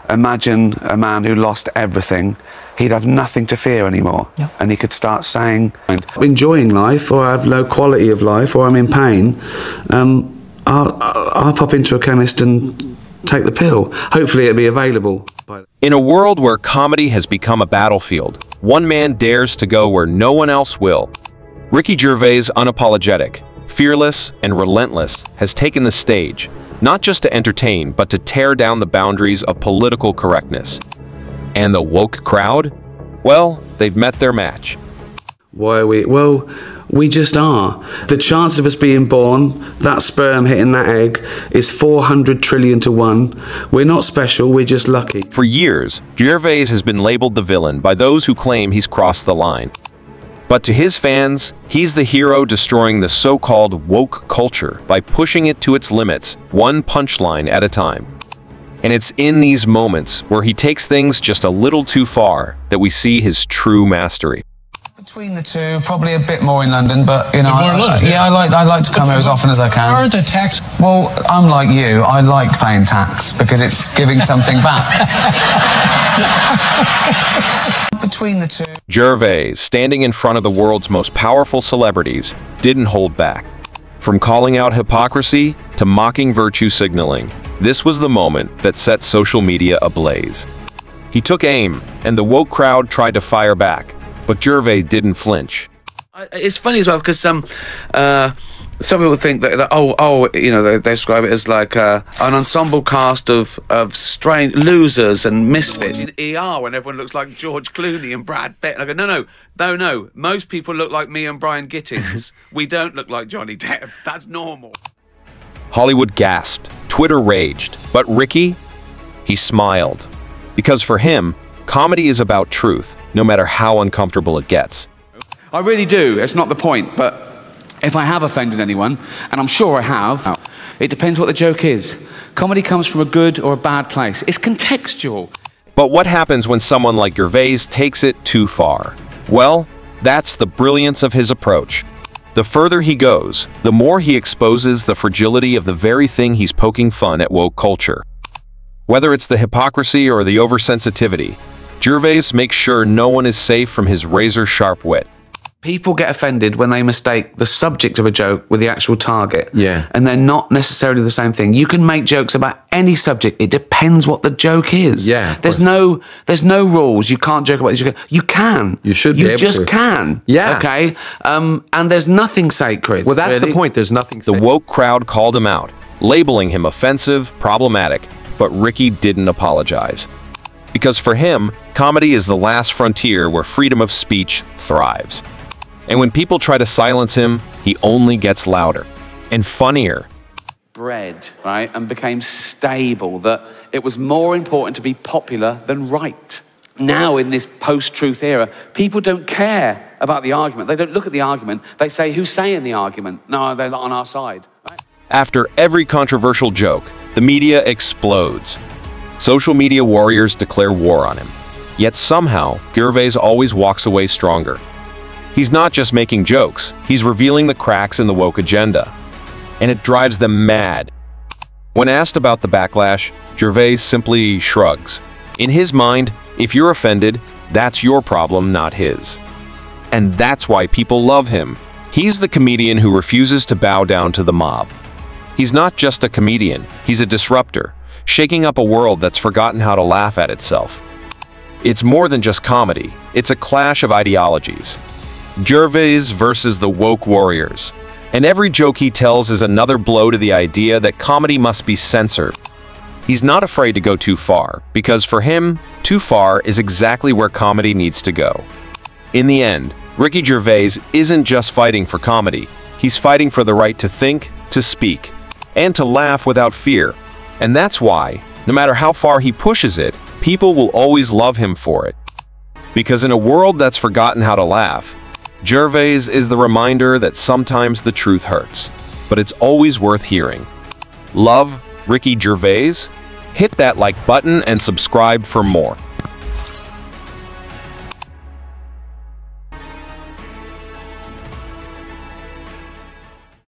Imagine a man who lost everything. He'd have nothing to fear anymore. Yeah. And he could start saying, enjoying life, or I have low quality of life, or I'm in pain, I'll pop into a chemist and take the pill. Hopefully it'll be available. In a world where comedy has become a battlefield, one man dares to go where no one else will. Ricky Gervais, unapologetic, fearless, and relentless, has taken the stage, not just to entertain, but to tear down the boundaries of political correctness. And the woke crowd? Well, they've met their match. Why are we? Well, we just are. The chance of us being born, that sperm hitting that egg, is 400 trillion to 1. We're not special, we're just lucky. For years, Gervais has been labeled the villain by those who claim he's crossed the line. But to his fans, he's the hero destroying the so-called woke culture by pushing it to its limits, one punchline at a time. And it's in these moments where he takes things just a little too far that we see his true mastery. Between the two, probably a bit more in London, but you know, I like to come here as often as I can. Aren't the tax? Well, unlike you, I like paying tax because it's giving something back. Between the two. Gervais, standing in front of the world's most powerful celebrities, didn't hold back. From calling out hypocrisy to mocking virtue signaling, this was the moment that set social media ablaze. He took aim, and the woke crowd tried to fire back, but Gervais didn't flinch. It's funny as well because some people think that you know, they describe it as like an ensemble cast of strange losers and misfits. In ER, when everyone looks like George Clooney and Brad Pitt, and I go, no. Most people look like me and Brian Gittins. We don't look like Johnny Depp. That's normal. Hollywood gasped, Twitter raged, but Ricky, he smiled. Because for him, comedy is about truth, no matter how uncomfortable it gets. I really do. It's not the point, but if I have offended anyone, and I'm sure I have, it depends what the joke is. Comedy comes from a good or a bad place. It's contextual. But what happens when someone like Gervais takes it too far? Well, that's the brilliance of his approach. The further he goes, the more he exposes the fragility of the very thing he's poking fun at woke culture. Whether it's the hypocrisy or the oversensitivity, Gervais makes sure no one is safe from his razor-sharp wit. People get offended when they mistake the subject of a joke with the actual target. Yeah. And they're not necessarily the same thing. You can make jokes about any subject. It depends what the joke is. Yeah. There's no rules. You can't joke about this. You can. You should be able to. You just can. Yeah. Okay? And there's nothing sacred. Well, that's really. the point. There's nothing sacred. The woke crowd called him out, labeling him offensive, problematic, but Ricky didn't apologize. Because for him, comedy is the last frontier where freedom of speech thrives. And when people try to silence him, he only gets louder and funnier. Bred, right, and became stable, that it was more important to be popular than right. Now, in this post-truth era, people don't care about the argument. They don't look at the argument. They say, who's saying the argument? No, they're not on our side. Right? After every controversial joke, the media explodes. Social media warriors declare war on him. Yet somehow, Gervais always walks away stronger. He's not just making jokes, he's revealing the cracks in the woke agenda. And it drives them mad. When asked about the backlash, Gervais simply shrugs. In his mind, if you're offended, that's your problem, not his. And that's why people love him. He's the comedian who refuses to bow down to the mob. He's not just a comedian, he's a disruptor, shaking up a world that's forgotten how to laugh at itself. It's more than just comedy, it's a clash of ideologies. Gervais versus the woke warriors. And every joke he tells is another blow to the idea that comedy must be censored. He's not afraid to go too far, because for him, too far is exactly where comedy needs to go. In the end, Ricky Gervais isn't just fighting for comedy, he's fighting for the right to think, to speak, and to laugh without fear. And that's why, no matter how far he pushes it, people will always love him for it. Because in a world that's forgotten how to laugh, Gervais is the reminder that sometimes the truth hurts, but it's always worth hearing. Love Ricky Gervais? Hit that like button and subscribe for more.